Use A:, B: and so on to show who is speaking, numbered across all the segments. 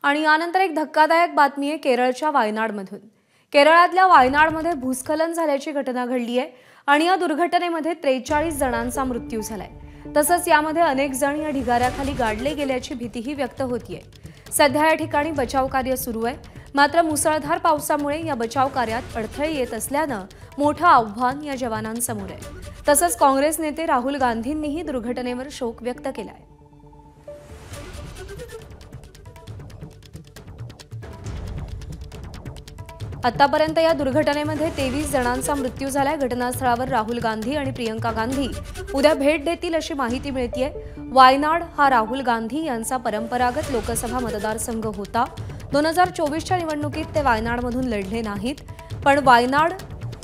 A: आणि यानंतर एक धक्कादायक बातमी आहे केरळच्या वायनाडमधून। केरळातल्या वायनाडमध्ये भूस्खलन झाल्याची घटना घडली आहे आणि या दुर्घटनेमध्ये 43 जणांचा मृत्यू झालाय। तसंच यामध्ये अनेक जण या ढिगाऱ्याखाली गाडले गेल्याची भीतीही व्यक्त होतीये। सध्या या ठिकाणी बचाव कार्य सुरू आहे, मात्र मुसळधार पावसामुळे या बचाव कार्यात अडथळे येत असल्यानं मोठं आव्हान या जवानांसमोर आहे। तसंच काँग्रेस नेते राहुल गांधींनीही दुर्घटनेवर शोक व्यक्त केलाय। आतापर्यंत या दुर्घटनेमध्ये 23 जणांचा मृत्यू झालाय। घटनास्थळावर राहुल गांधी आणि प्रियंका गांधी उद्या भेट देतील अशी माहिती मिळतेय। वायनाड हा राहुल गांधी यांचा परंपरागत लोकसभा मतदारसंघ होता। 2024च्या निवडणुकीत ते वायनाडमधून लढले नाहीत, पण वायनाड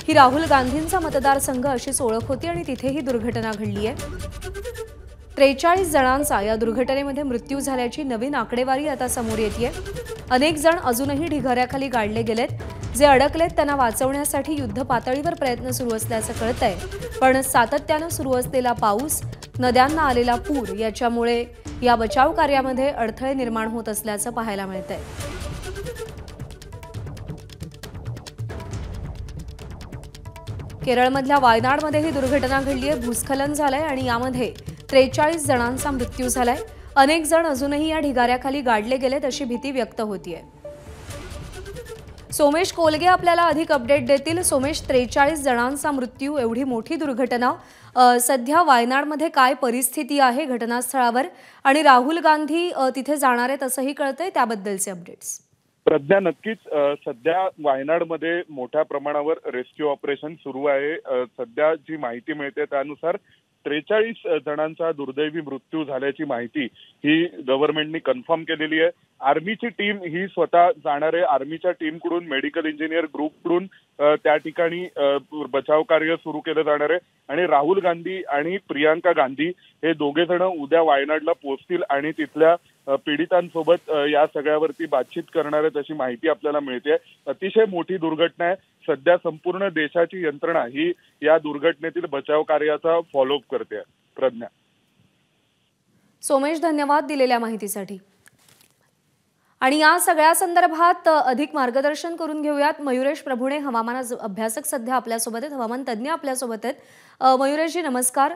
A: ही राहुल गांधींचा मतदारसंघ अशीच ओळख होती आणि तिथे ही दुर्घटना घडली आहे। 43 जणांचा या दुर्घटनेमध्ये मृत्यू झाल्याची नवीन आकडेवारी आता समोर येतेय। अनेक जण अजूनही ढिगाऱ्याखाली गाडले गेलेत। जे अडकलेत त्यांना वाचवण्यासाठी युद्ध पातळीवर प्रयत्न सुरू असल्याचं कळतंय, पण सातत्यानं सुरू असलेला पाऊस, नद्यांना आलेला पूर याच्यामुळे या बचाव कार्यामध्ये अडथळे निर्माण होत असल्याचं पाहायला मिळतंय। केरळमधल्या वायनाडमध्ये ही दुर्घटना घडली आहे। भूस्खलन झालंय आणि यामध्ये 43 जणांचा मृत्यू झालाय। अनेक जण अजूनही या ढिगाऱ्याखाली गाडले गेलेत अशी भीती व्यक्त होतीये। सोमेश कोलगे आपल्याला अधिक अपडेट देतील। सोमेश, 43 जणांचा मृत्यू, एवढी मोठी दुर्घटना, सध्या वायनाडमध्ये काय परिस्थिती आहे घटनास्थळावर, आणि राहुल गांधी तिथे जाणार आहेत असंही कळतंय, त्याबद्दलचे अपडेट्स?
B: प्रज्ञा, नक्कीच सध्या वायनाडमध्ये मोठ्या प्रमाणावर रेस्क्यू ऑपरेशन सुरू आहे। सध्या जी माहिती मिळते त्यानुसार 43 जणांचा दुर्दैवी मृत्यू झाल्याची माहिती ही गव्हर्नमेंटनी कन्फर्म केलेली आहे। आर्मीची टीम ही स्वतः जाणार आहे। आर्मीच्या टीमकडून, मेडिकल इंजिनियर ग्रुपकडून त्या ठिकाणी बचाव कार्य सुरू केलं जाणार आहे आणि राहुल गांधी आणि प्रियंका गांधी हे दोघे जण उद्या वायनाडला पोहोचतील आणि तिथल्या पीडितांसोबत या सगळ्यावरती बातचीत करणार आहेत अशी माहिती आपल्याला मिळते। अतिशय मोठी दुर्घटना आहे। सध्या संपूर्ण देशाची यंत्रणा ही या दुर्घटनेतील बचाव कार्याचा फॉलोअप करते। प्रज्ञा,
A: सोमेश, धन्यवाद दिलेल्या माहितीसाठी। आणि या सगळ्या संदर्भात अधिक मार्गदर्शन करून घेऊयात। मयुरेश प्रभुणे, हवामान अभ्यासक, सध्या आपल्यासोबत आहेत, हवामान तज्ज्ञ आपल्यासोबत आहेत। मयुरेशजी नमस्कार।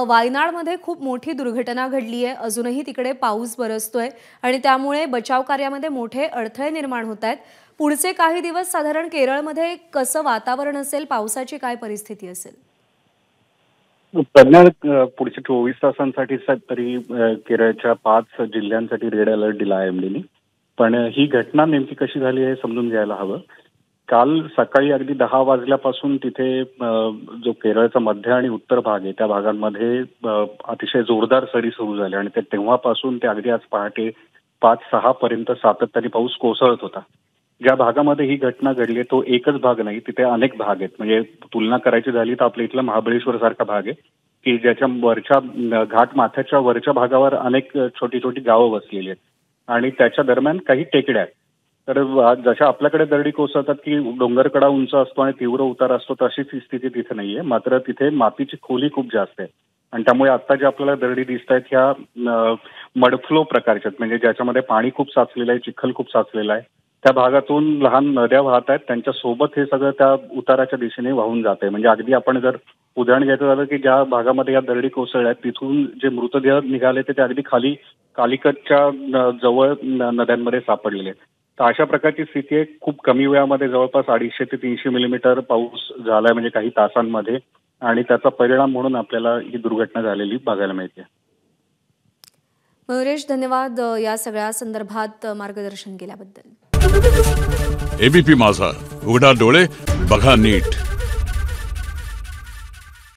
A: वायनाडमध्ये खूप मोठी दुर्घटना घडली आहे, अजूनही तिकडे पाऊस बरसतोय आणि त्यामुळे बचाव कार्यामध्ये मोठे अडथळे निर्माण होत आहेत। पुढचे काही दिवस साधारण केरळमध्ये कसं वातावरण असेल, पावसाची काय परिस्थिती असेल?
C: प्रज्ञा, पुढच्या 24 तासांसाठी तरी केरळच्या 5 जिल्ह्यांसाठी रेड अलर्ट दिला आहे एमडीने। पण ही घटना नेमकी कशी झाली हे समजून घ्यायला हवं। काल सकाळी अगदी 10 वाजल्यापासून तिथे जो केरळचा मध्य आणि उत्तर भाग आहे त्या भागांमध्ये अतिशय जोरदार सरी सुरू झाल्या आणि तेव्हापासून ते अगदी आज पहाटे 5-6 पर्यंत सातत्याने पाऊस कोसळत होता। ज्या भागामध्ये ही घटना घडली तो एकच भाग नाही, तिथे अनेक भाग आहेत। म्हणजे तुलना करायची झाली तर आपल्या इथला महाबळेश्वर सारखा भाग आहे की ज्याच्या वरच्या घाट माथ्याच्या वरच्या भागावर अनेक छोटी छोटी गावं वसलेली आहेत आणि त्याच्या दरम्यान काही टेकड्या आहेत। तर जशा आपल्याकडे दरडी कोसळतात की डोंगरकडा उंच असतो आणि तीव्र उतार असतो, तशीच ही स्थिती तिथे नाहीये। मात्र तिथे मातीची खोली खूप जास्त आहे आणि त्यामुळे आता ज्या आपल्याला दरडी दिसत आहेत ह्या मडफ्लो प्रकारच्या, म्हणजे ज्याच्यामध्ये पाणी खूप साचलेलं आहे, चिखल खूप साचलेला आहे। त्या भागातून लहान नद्या वाहत आहेत, त्यांच्या सोबत हे सगळं त्या उताराच्या दिशेने वाहून जात आहे। म्हणजे अगदी आपण जर उदाहरण घ्यायचं झालं की ज्या भागामध्ये या दरडी कोसळल्या आहेत तिथून जे मृतदेह निघाले ते अगदी खाली कालिकतच्या जवळ नद्यांमध्ये सापडलेले आहेत। तर अशा प्रकारची स्थिती आहे। खूप कमी वेळामध्ये जवळपास 250 ते 300 मिलीमीटर पाऊस झालाय, म्हणजे काही तासांमध्ये, आणि त्याचा परिणाम म्हणून आपल्याला ही दुर्घटना झालेली बघायला मिळते।
A: मयुरेश, धन्यवाद या सगळ्या संदर्भात मार्गदर्शन केल्याबद्दल।
D: एबीपी माझा, उघडा डोळे बघा नीट।